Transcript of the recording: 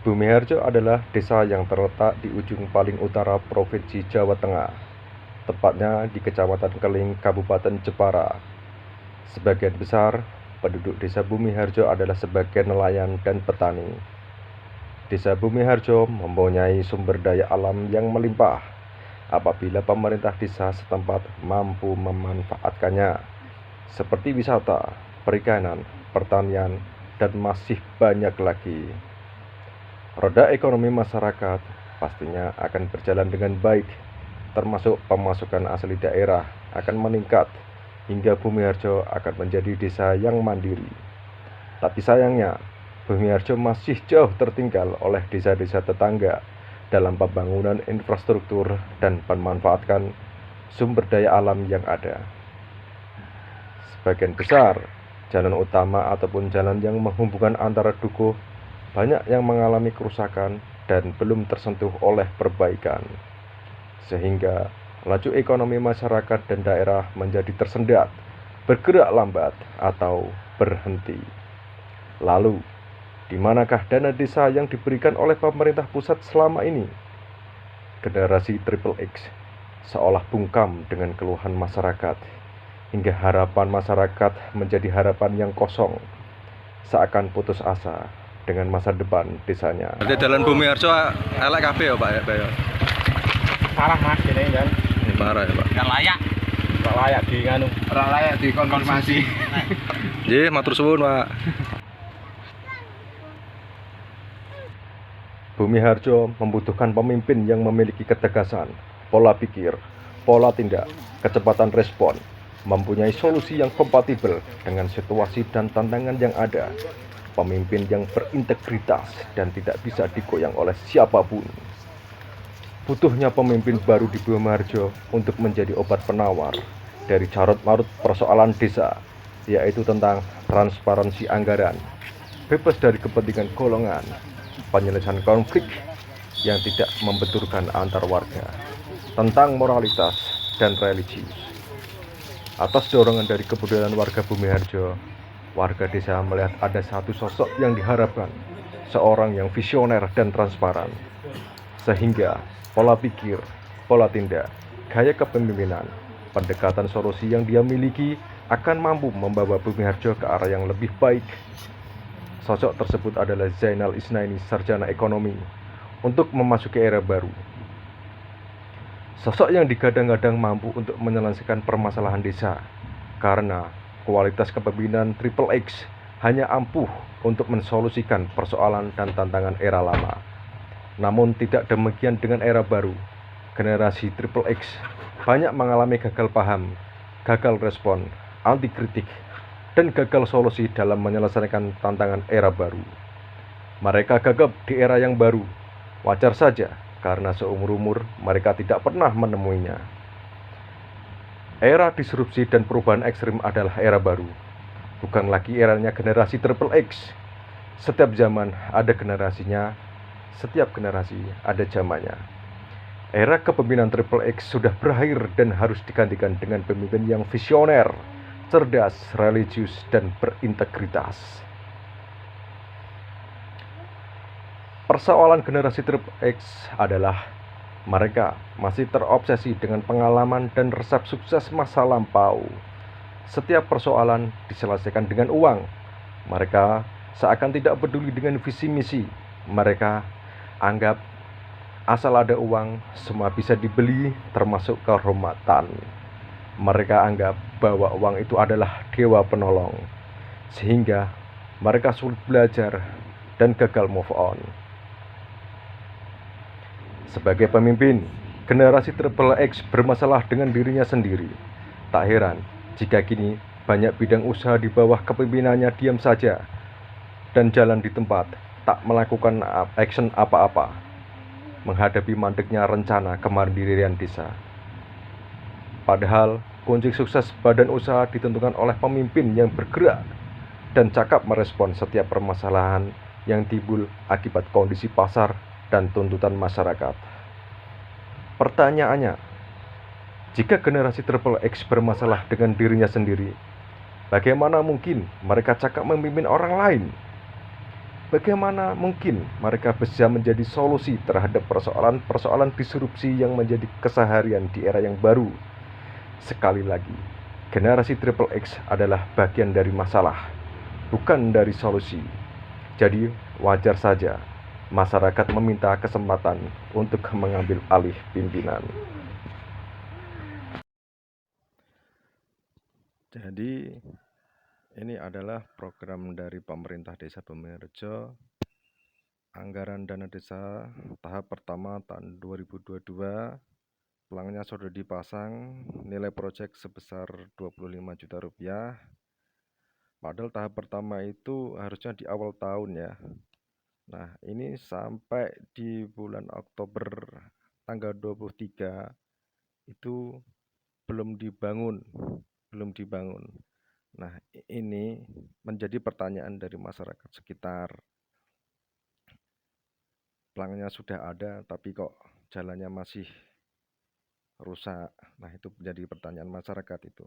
Bumiharjo adalah desa yang terletak di ujung paling utara Provinsi Jawa Tengah, tepatnya di Kecamatan Keling, Kabupaten Jepara. Sebagian besar penduduk desa Bumiharjo adalah sebagian nelayan dan petani. Desa Bumiharjo mempunyai sumber daya alam yang melimpah apabila pemerintah desa setempat mampu memanfaatkannya, seperti wisata, perikanan, pertanian, dan masih banyak lagi. Roda ekonomi masyarakat pastinya akan berjalan dengan baik, termasuk pemasukan asli daerah akan meningkat hingga Bumiharjo akan menjadi desa yang mandiri. Tapi sayangnya, Bumiharjo masih jauh tertinggal oleh desa-desa tetangga dalam pembangunan infrastruktur dan pemanfaatan sumber daya alam yang ada. Sebagian besar jalan utama ataupun jalan yang menghubungkan antara dukuh banyak yang mengalami kerusakan dan belum tersentuh oleh perbaikan, sehingga laju ekonomi masyarakat dan daerah menjadi tersendat, bergerak lambat, atau berhenti. Lalu, di manakah dana desa yang diberikan oleh pemerintah pusat selama ini? Generasi Triple X seolah bungkam dengan keluhan masyarakat, hingga harapan masyarakat menjadi harapan yang kosong, seakan putus asa dengan masa depan desanya. Berarti dalan Bumiharjo elek kabeh ya, Pak ya? Parah Mas ini kan. Parah ya, Pak. Enggak layak. Enggak layak di nganu. Ora layak dikonfirmasi. Nggih, matur suwun, Pak. Bumiharjo membutuhkan pemimpin yang memiliki ketegasan, pola pikir, pola tindak, kecepatan respon, mempunyai solusi yang kompatibel dengan situasi dan tantangan yang ada. Pemimpin yang berintegritas dan tidak bisa digoyang oleh siapapun. Butuhnya pemimpin baru di Bumiharjo untuk menjadi obat penawar dari carut-marut persoalan desa, yaitu tentang transparansi anggaran, bebas dari kepentingan golongan, penyelesaian konflik yang tidak membenturkan antar warga, tentang moralitas dan religius. Atas dorongan dari kebudayaan warga Bumiharjo, warga desa melihat ada satu sosok yang diharapkan, seorang yang visioner dan transparan, sehingga pola pikir, pola tindak, gaya kepemimpinan, pendekatan solusi yang dia miliki akan mampu membawa Bumiharjo ke arah yang lebih baik. Sosok tersebut adalah Zainal Isnaini, sarjana ekonomi, untuk memasuki era baru. Sosok yang digadang-gadang mampu untuk menyelesaikan permasalahan desa, karena kualitas kepemimpinan Triple X hanya ampuh untuk mensolusikan persoalan dan tantangan era lama. Namun tidak demikian dengan era baru. Generasi Triple X banyak mengalami gagal paham, gagal respon, anti kritik, dan gagal solusi dalam menyelesaikan tantangan era baru. Mereka gagap di era yang baru, wajar saja karena seumur-umur mereka tidak pernah menemuinya. Era disrupsi dan perubahan ekstrim adalah era baru, bukan lagi eranya generasi Triple X. Setiap zaman ada generasinya, setiap generasi ada zamannya. Era kepemimpinan Triple X sudah berakhir dan harus digantikan dengan pemimpin yang visioner, cerdas, religius, dan berintegritas. Persoalan generasi Triple X adalah mereka masih terobsesi dengan pengalaman dan resep sukses masa lampau. Setiap persoalan diselesaikan dengan uang. Mereka seakan tidak peduli dengan visi misi. Mereka anggap asal ada uang, semua bisa dibeli, termasuk kehormatan. Mereka anggap bahwa uang itu adalah dewa penolong, sehingga mereka sulit belajar dan gagal move on. Sebagai pemimpin, generasi Triple X bermasalah dengan dirinya sendiri. Tak heran jika kini banyak bidang usaha di bawah kepemimpinannya diam saja dan jalan di tempat, tak melakukan action apa-apa menghadapi mandeknya rencana kemandirian desa. Padahal kunci sukses badan usaha ditentukan oleh pemimpin yang bergerak dan cakap merespon setiap permasalahan yang timbul akibat kondisi pasar dan tuntutan masyarakat. Pertanyaannya, jika generasi Triple X bermasalah dengan dirinya sendiri, bagaimana mungkin mereka cakap memimpin orang lain? Bagaimana mungkin mereka bisa menjadi solusi terhadap persoalan-persoalan disrupsi yang menjadi keseharian di era yang baru? Sekali lagi, generasi Triple X adalah bagian dari masalah, bukan dari solusi. Jadi, wajar saja masyarakat meminta kesempatan untuk mengambil alih pimpinan. Jadi, ini adalah program dari pemerintah Desa Bomerejo, anggaran dana desa tahap pertama tahun 2022, pelangnya sudah dipasang, nilai proyek sebesar 25 juta rupiah. Padahal tahap pertama itu harusnya di awal tahun ya. Nah, ini sampai di bulan Oktober tanggal 23 itu belum dibangun, belum dibangun. Nah, ini menjadi pertanyaan dari masyarakat sekitar. Pelangnya sudah ada, tapi kok jalannya masih rusak. Nah, itu menjadi pertanyaan masyarakat itu.